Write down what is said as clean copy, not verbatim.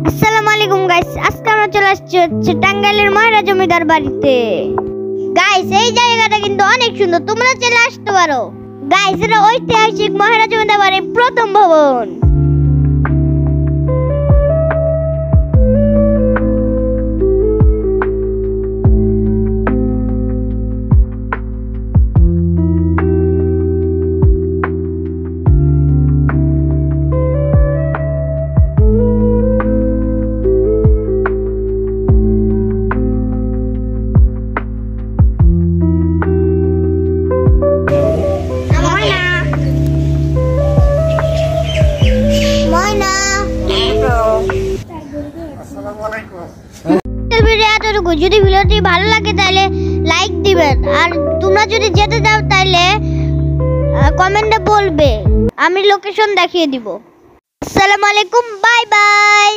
আসসালামু আলাইকুম গাইস, আজকে আমরা চলে আসছি টাঙ্গাইলের ময়রা জমিদার বাড়িতে। গাইস, এই জায়গাটা কিন্তু অনেক সুন্দর, তোমরা চলে আসতে পারো। গাইস, এটা ঐতিহাসিক ময়রা জমিদার বাড়ির প্রথম ভবন। যদি ভিডিওটি ভালো লাগে তাহলে লাইক দিবেন, আর তোমরা যদি যেতে চাও তাহলে কমেন্টে বলবে, আমি লোকেশন দেখিয়ে দিব। আসসালামু আলাইকুম, বাই বাই।